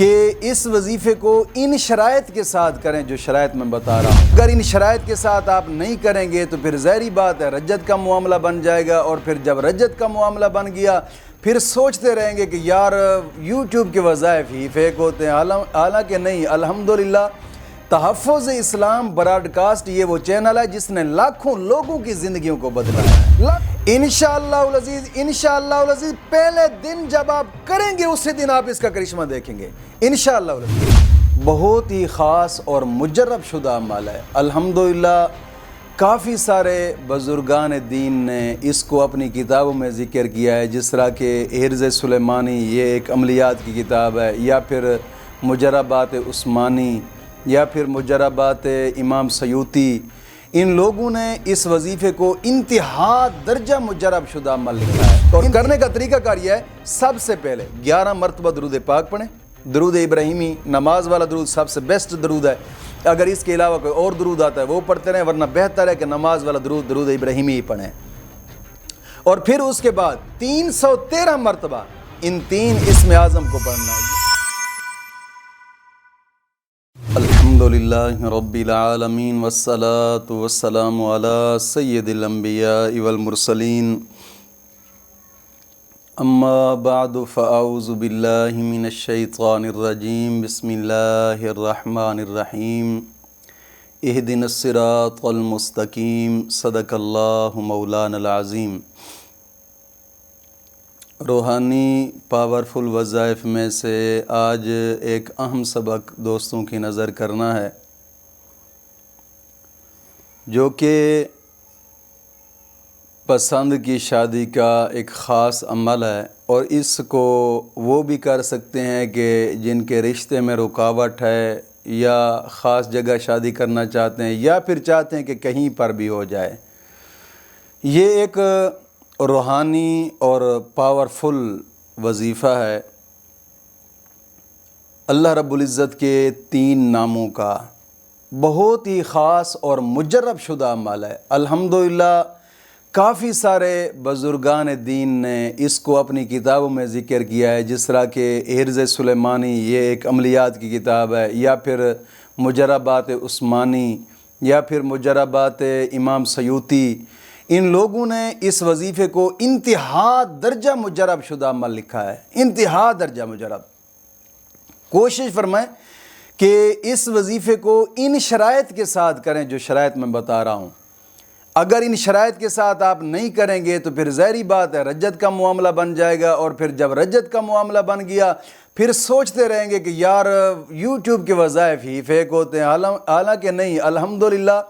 کہ اس وظیفے کو ان شرائط کے ساتھ کریں جو شرائط میں بتا رہا ہوں۔ اگر ان شرائط کے ساتھ آپ نہیں کریں گے تو پھر ظاہری بات ہے رجت کا معاملہ بن جائے گا، اور پھر جب رجت کا معاملہ بن گیا پھر سوچتے رہیں گے کہ یار یوٹیوب کے وظائف ہی فیک ہوتے ہیں، حالانکہ نہیں۔ الحمدللہ تحفظ اسلام براڈ کاسٹ یہ وہ چینل ہے جس نے لاکھوں لوگوں کی زندگیوں کو بدلا ہے۔ انشاءاللہ العزیز انشاءاللہ العزیز پہلے دن جب آپ کریں گے اسی دن آپ اس کا کرشمہ دیکھیں گے انشاءاللہ العزیز۔ بہت ہی خاص اور مجرب شدہ عمل ہے۔ الحمدللہ کافی سارے بزرگان دین نے اس کو اپنی کتابوں میں ذکر کیا ہے، جس طرح کہ حرز سلیمانی یہ ایک عملیات کی کتاب ہے، یا پھر مجربات عثمانی، یا پھر مجربات امام سیوطی۔ ان لوگوں نے اس وظیفے کو انتہا درجہ مجرب شدہ عمل لکھا ہے، اور کرنے کا طریقہ کار یہ ہے سب سے پہلے 11 مرتبہ درود پاک پڑھیں۔ درود ابراہیمی نماز والا درود سب سے بیسٹ درود ہے، اگر اس کے علاوہ کوئی اور درود آتا ہے وہ پڑھتے رہیں، ورنہ بہتر ہے کہ نماز والا درود ابراہیمی ہی پڑھیں۔ اور پھر اس کے بعد 313 مرتبہ ان 3 اسم اعظم کو پڑھنا ہے۔ الحمدللہ رب العالمین والصلاة والسلام علی سید الانبیاء والمرسلین، اما بعد فاعوذ باللہ من الشیطان الرجیم، بسم اللہ الرحمن الرحیم، اہدنا الصراط المستقیم، صدق اللہ مولانا العظیم۔ روحانی پاورفل وظائف میں سے آج ایک اہم سبق دوستوں کی نظر کرنا ہے، جو کہ پسند کی شادی کا ایک خاص عمل ہے، اور اس کو وہ بھی کر سکتے ہیں کہ جن کے رشتے میں رکاوٹ ہے، یا خاص جگہ شادی کرنا چاہتے ہیں، یا پھر چاہتے ہیں کہ کہیں پر بھی ہو جائے۔ یہ ایک روحانی اور پاورفل وظیفہ ہے اللہ رب العزت کے 3 ناموں کا، بہت ہی خاص اور مجرب شدہ عمل ہے۔ الحمدللہ کافی سارے بزرگان دین نے اس کو اپنی کتابوں میں ذکر کیا ہے، جس طرح کہ حرز سلیمانی یہ ایک عملیات کی کتاب ہے، یا پھر مجربات عثمانی، یا پھر مجربات امام سیوطی۔ ان لوگوں نے اس وظیفے کو انتہا درجہ مجرب شدہ عمل لکھا ہے، انتہا درجہ مجرب۔ کوشش فرمائیں کہ اس وظیفے کو ان شرائط کے ساتھ کریں جو شرائط میں بتا رہا ہوں۔ اگر ان شرائط کے ساتھ آپ نہیں کریں گے تو پھر ظاہری بات ہے رجت کا معاملہ بن جائے گا، اور پھر جب رجت کا معاملہ بن گیا پھر سوچتے رہیں گے کہ یار یوٹیوب کے وظائف ہی فیک ہوتے ہیں، حالانکہ نہیں۔ الحمدللہ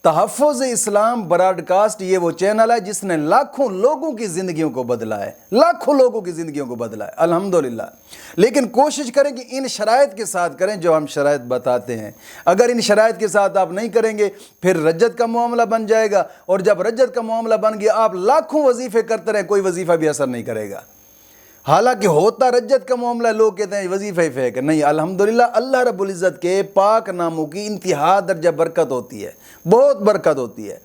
تحفظ اسلام براڈ کاسٹ یہ وہ چینل ہے جس نے لاکھوں لوگوں کی زندگیوں کو بدلا ہے، لاکھوں لوگوں کی زندگیوں کو بدلا ہے الحمدللہ۔ لیکن کوشش کریں کہ ان شرائط کے ساتھ کریں جو ہم شرائط بتاتے ہیں۔ اگر ان شرائط کے ساتھ آپ نہیں کریں گے پھر رجت کا معاملہ بن جائے گا، اور جب رجت کا معاملہ بن گیا آپ لاکھوں وظیفے کرتے رہیں، کوئی وظیفہ بھی اثر نہیں کرے گا، حالانکہ ہوتا رجت کا معاملہ۔ لوگ کہتے ہیں وظیفہ ہی فیک ہے، نہیں۔ الحمدللہ اللہ رب العزت کے پاک ناموں کی انتہا درجہ برکت ہوتی ہے، بہت برکت ہوتی ہے۔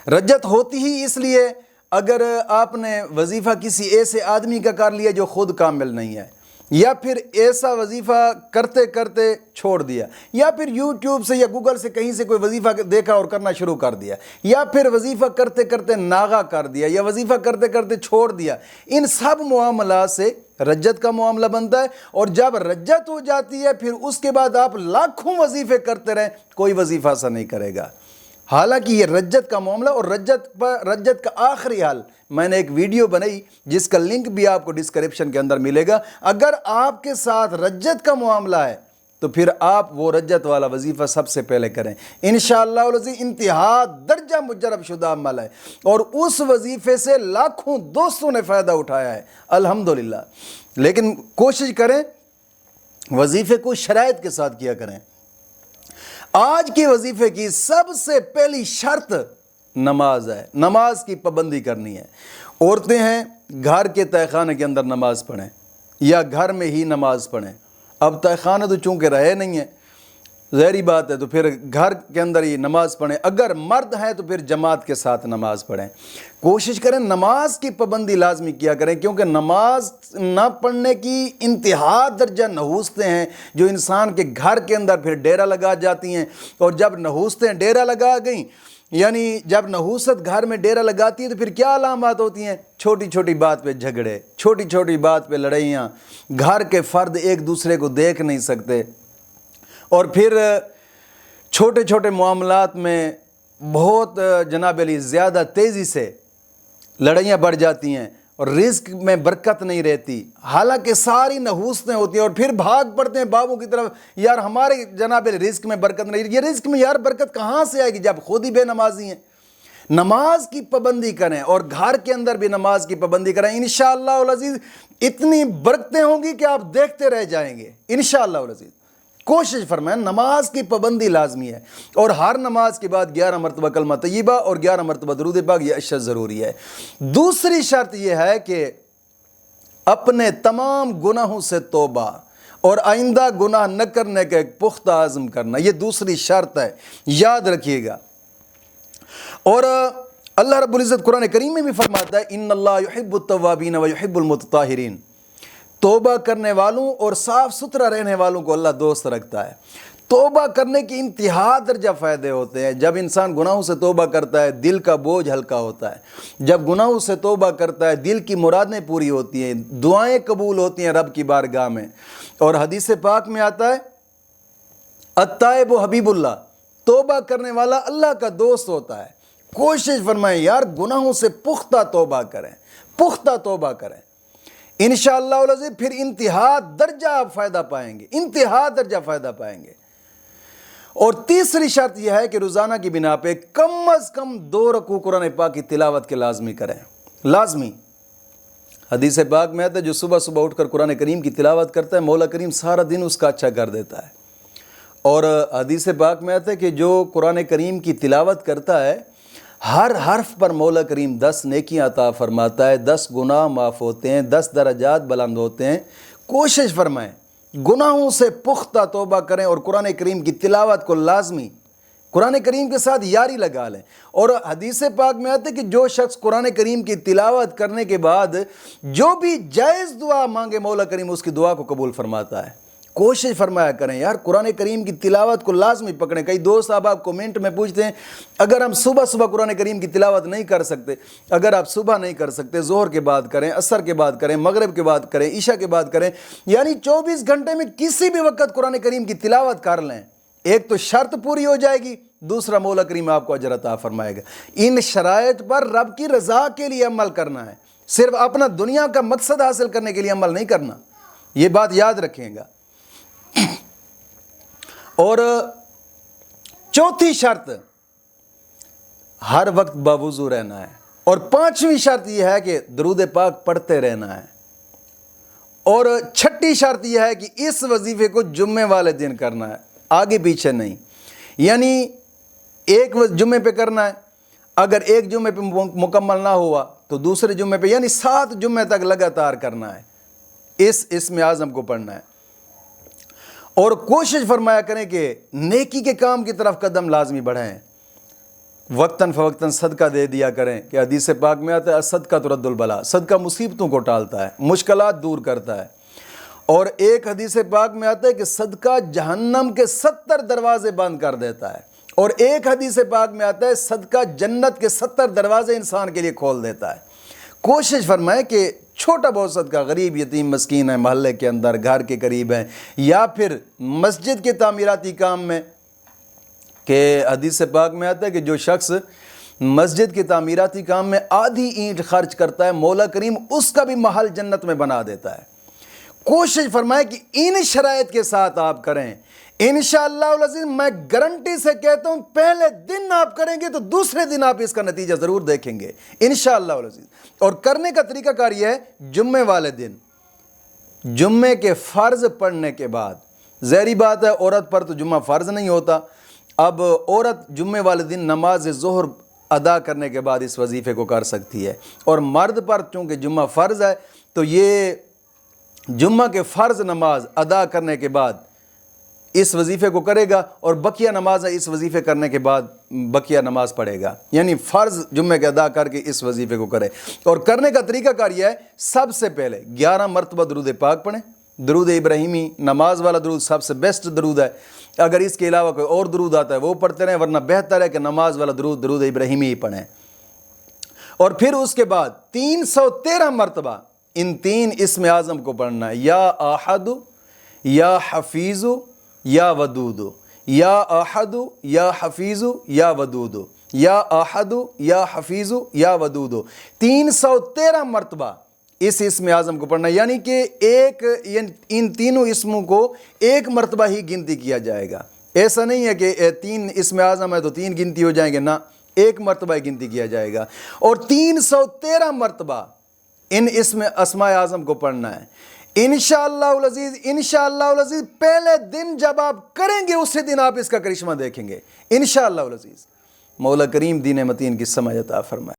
رجت ہوتی ہی اس لیے اگر آپ نے وظیفہ کسی ایسے آدمی کا کر لیا جو خود کامل نہیں ہے، یا پھر ایسا وظیفہ کرتے کرتے چھوڑ دیا، یا پھر یوٹیوب سے یا گوگل سے کہیں سے کوئی وظیفہ دیکھا اور کرنا شروع کر دیا، یا پھر وظیفہ کرتے کرتے ناغہ کر دیا، یا وظیفہ کرتے کرتے چھوڑ دیا۔ ان سب معاملات سے رجت کا معاملہ بنتا ہے، اور جب رجت ہو جاتی ہے پھر اس کے بعد آپ لاکھوں وظیفے کرتے رہیں، کوئی وظیفہ ایسا نہیں کرے گا۔ حالانکہ یہ رجت کا معاملہ، اور رجت کا آخری حل میں نے ایک ویڈیو بنائی جس کا لنک بھی آپ کو ڈسکرپشن کے اندر ملے گا۔ اگر آپ کے ساتھ رجت کا معاملہ ہے تو پھر آپ وہ رجت والا وظیفہ سب سے پہلے کریں انشاءاللہ العزیز۔ انتہا درجہ مجرب شدہ عمل ہے، اور اس وظیفے سے لاکھوں دوستوں نے فائدہ اٹھایا ہے الحمدللہ۔ لیکن کوشش کریں وظیفے کو شرائط کے ساتھ کیا کریں۔ آج کے وظیفے کی سب سے پہلی شرط نماز ہے، نماز کی پابندی کرنی ہے۔ عورتیں ہیں گھر کے تہہ خانے کے اندر نماز پڑھیں، یا گھر میں ہی نماز پڑھیں۔ اب تہہ خانے تو چونکہ رہے نہیں ہیں، ظاہری بات ہے تو پھر گھر کے اندر ہی نماز پڑھیں، اگر مرد ہیں تو پھر جماعت کے ساتھ نماز پڑھیں، کوشش کریں نماز کی پابندی لازمی کیا کریں، کیونکہ نماز نہ پڑھنے کی انتہا درجہ نحوستیں ہیں جو انسان کے گھر کے اندر پھر ڈیرا لگا جاتی ہیں، اور جب نحوستیں ڈیرا لگا گئیں، یعنی جب نحوست گھر میں ڈیرا لگاتی ہے تو پھر کیا علامات ہوتی ہیں؟ چھوٹی چھوٹی بات پہ جھگڑے، چھوٹی چھوٹی بات پہ لڑائیاں، گھر کے فرد ایک دوسرے کو دیکھ نہیں سکتے، اور پھر چھوٹے چھوٹے معاملات میں بہت جناب علی زیادہ تیزی سے لڑائیاں بڑھ جاتی ہیں، اور رزق میں برکت نہیں رہتی، حالانکہ ساری نحوستیں ہوتی ہیں، اور پھر بھاگ پڑتے ہیں بابوں کی طرف، یار ہمارے جناب علی رزق میں برکت نہیں، یہ رزق میں یار برکت کہاں سے آئے گی جب خود ہی بے نمازی ہیں؟ نماز کی پابندی کریں، اور گھر کے اندر بھی نماز کی پابندی کریں، انشاءاللہ العزیز اتنی برکتیں ہوں گی کہ آپ دیکھتے رہ جائیں گے انشاءاللہ العزیز۔ کوشش فرمائیں نماز کی پابندی لازمی ہے، اور ہر نماز کے بعد 11 مرتبہ کلمہ طیبہ اور 11 مرتبہ درود پاک، یہ اشد ضروری ہے۔ دوسری شرط یہ ہے کہ اپنے تمام گناہوں سے توبہ اور آئندہ گناہ نہ کرنے کا ایک پختہ عزم کرنا، یہ دوسری شرط ہے، یاد رکھیے گا۔ اور اللہ رب العزت قرآن کریم میں بھی فرماتا ہے ان اللہ یحب التوابین ویحب المتطہرین، توبہ کرنے والوں اور صاف ستھرا رہنے والوں کو اللہ دوست رکھتا ہے۔ توبہ کرنے کی انتہا درجہ فائدے ہوتے ہیں، جب انسان گناہوں سے توبہ کرتا ہے دل کا بوجھ ہلکا ہوتا ہے، جب گناہوں سے توبہ کرتا ہے دل کی مرادیں پوری ہوتی ہیں، دعائیں قبول ہوتی ہیں رب کی بارگاہ میں، اور حدیث پاک میں آتا ہے التائب حبیب اللہ، توبہ کرنے والا اللہ کا دوست ہوتا ہے۔ کوشش فرمائیں یار گناہوں سے پختہ توبہ کریں، پختہ توبہ کریں، انشاءاللہ العزیز پھر انتہا درجہ آپ فائدہ پائیں گے، انتہا درجہ فائدہ پائیں گے۔ اور تیسری شرط یہ ہے کہ روزانہ کی بنا پہ کم از کم 2 رکوع قرآن پاک کی تلاوت کے لازمی کریں، لازمی۔ حدیث پاک میں آتا ہے جو صبح صبح اٹھ کر قرآن کریم کی تلاوت کرتا ہے مولا کریم سارا دن اس کا اچھا کر دیتا ہے، اور حدیث پاک میں آتا ہے کہ جو قرآن کریم کی تلاوت کرتا ہے ہر حرف پر مولا کریم 10 نیکیاں عطا فرماتا ہے، 10 گناہ معاف ہوتے ہیں، 10 درجات بلند ہوتے ہیں۔ کوشش فرمائیں گناہوں سے پختہ توبہ کریں، اور قرآن کریم کی تلاوت کو لازمی قرآن کریم کے ساتھ یاری لگا لیں۔ اور حدیث پاک میں آتا ہے کہ جو شخص قرآن کریم کی تلاوت کرنے کے بعد جو بھی جائز دعا مانگے مولا کریم اس کی دعا کو قبول فرماتا ہے۔ کوشش فرمایا کریں یار قرآن کریم کی تلاوت کو لازمی پکڑیں۔ کئی دوست آپ کومنٹ میں پوچھتے ہیں اگر ہم صبح صبح قرآن کریم کی تلاوت نہیں کر سکتے، اگر آپ صبح نہیں کر سکتے ظہر کے بعد کریں، عصر کے بعد کریں، مغرب کے بعد کریں، عشاء کے بعد کریں، یعنی 24 گھنٹے میں کسی بھی وقت قرآن کریم کی تلاوت کر لیں، ایک تو شرط پوری ہو جائے گی، دوسرا مولا کریم آپ کو اجر عطا فرمائے گا۔ ان شرائط پر رب کی رضا کے لیے عمل کرنا ہے، صرف اپنا دنیا کا مقصد حاصل کرنے کے لیے عمل نہیں کرنا، یہ بات یاد رکھیں گا۔ اور چوتھی شرط ہر وقت باوضو رہنا ہے، اور 5ویں شرط یہ ہے کہ درود پاک پڑھتے رہنا ہے، اور 6ٹھی شرط یہ ہے کہ اس وظیفے کو جمعے والے دن کرنا ہے، آگے پیچھے نہیں، یعنی ایک جمعے پہ کرنا ہے، اگر ایک جمعے پہ مکمل نہ ہوا تو دوسرے جمعے پہ، یعنی 7 جمعے تک لگاتار کرنا ہے، اس میں اعظم کو پڑھنا ہے۔ اور کوشش فرمایا کریں کہ نیکی کے کام کی طرف قدم لازمی بڑھائیں، وقتاً فوقتاً صدقہ دے دیا کریں، کہ حدیث پاک میں آتا ہے صدقہ ترد البلا، صدقہ مصیبتوں کو ٹالتا ہے، مشکلات دور کرتا ہے۔ اور ایک حدیث پاک میں آتا ہے کہ صدقہ جہنم کے 70 دروازے بند کر دیتا ہے، اور ایک حدیث پاک میں آتا ہے صدقہ جنت کے 70 دروازے انسان کے لیے کھول دیتا ہے۔ کوشش فرمائیں کہ چھوٹا بہت صدقہ، غریب یتیم مسکین ہے محلے کے اندر، گھر کے قریب ہیں، یا پھر مسجد کے تعمیراتی کام میں، کہ حدیث پاک میں آتا ہے کہ جو شخص مسجد کے تعمیراتی کام میں آدھی اینٹ خرچ کرتا ہے مولا کریم اس کا بھی محل جنت میں بنا دیتا ہے۔ کوشش فرمائیں کہ ان شرائط کے ساتھ آپ کریں، انشاءاللہ العزیز میں گارنٹی سے کہتا ہوں پہلے دن آپ کریں گے تو دوسرے دن آپ اس کا نتیجہ ضرور دیکھیں گے انشاءاللہ العزیز۔ اور کرنے کا طریقہ کار یہ ہے جمعے والے دن، جمعے کے فرض پڑھنے کے بعد، ظاہری بات ہے عورت پر تو جمعہ فرض نہیں ہوتا، اب عورت جمعے والے دن نماز ظہر ادا کرنے کے بعد اس وظیفے کو کر سکتی ہے، اور مرد پر چونکہ جمعہ فرض ہے تو یہ جمعہ کے فرض نماز ادا کرنے کے بعد اس وظیفے کو کرے گا اور بقیہ نماز اس وظیفے کرنے کے بعد بقیہ نماز پڑھے گا، یعنی فرض جمعے کے ادا کر کے اس وظیفے کو کرے۔ اور کرنے کا طریقہ کار یہ ہے، سب سے پہلے 11 مرتبہ درود پاک پڑھیں۔ درود ابراہیمی نماز والا درود سب سے بیسٹ درود ہے، اگر اس کے علاوہ کوئی اور درود آتا ہے وہ پڑھتے رہیں، ورنہ بہتر ہے کہ نماز والا درود ابراہیمی ہی پڑھیں۔ اور پھر اس کے بعد 313 مرتبہ ان 3 اسم اعظم کو پڑھنا ہے، یا احد، یا حفیظ، یا ودود، یا احد، یا حفیظ، یا ودود، یا احد، یا حفیظ، یا ودود، 313 مرتبہ اس اسم اعظم کو پڑھنا ہے، یعنی کہ ان تینوں اسموں کو ایک مرتبہ ہی گنتی کیا جائے گا۔ ایسا نہیں ہے کہ 3 اسم اعظم ہے تو 3 گنتی ہو جائیں گے، نہ، ایک مرتبہ ہی گنتی کیا جائے گا۔ اور 313 مرتبہ ان اسماء اعظم کو پڑھنا ہے۔ انشاءاللہ العزیز، انشاءاللہ العزیز پہلے دن جب آپ کریں گے اسی دن آپ اس کا کرشمہ دیکھیں گے انشاءاللہ العزیز۔ مولا کریم دین متین کی سمجھ عطا فرمائے۔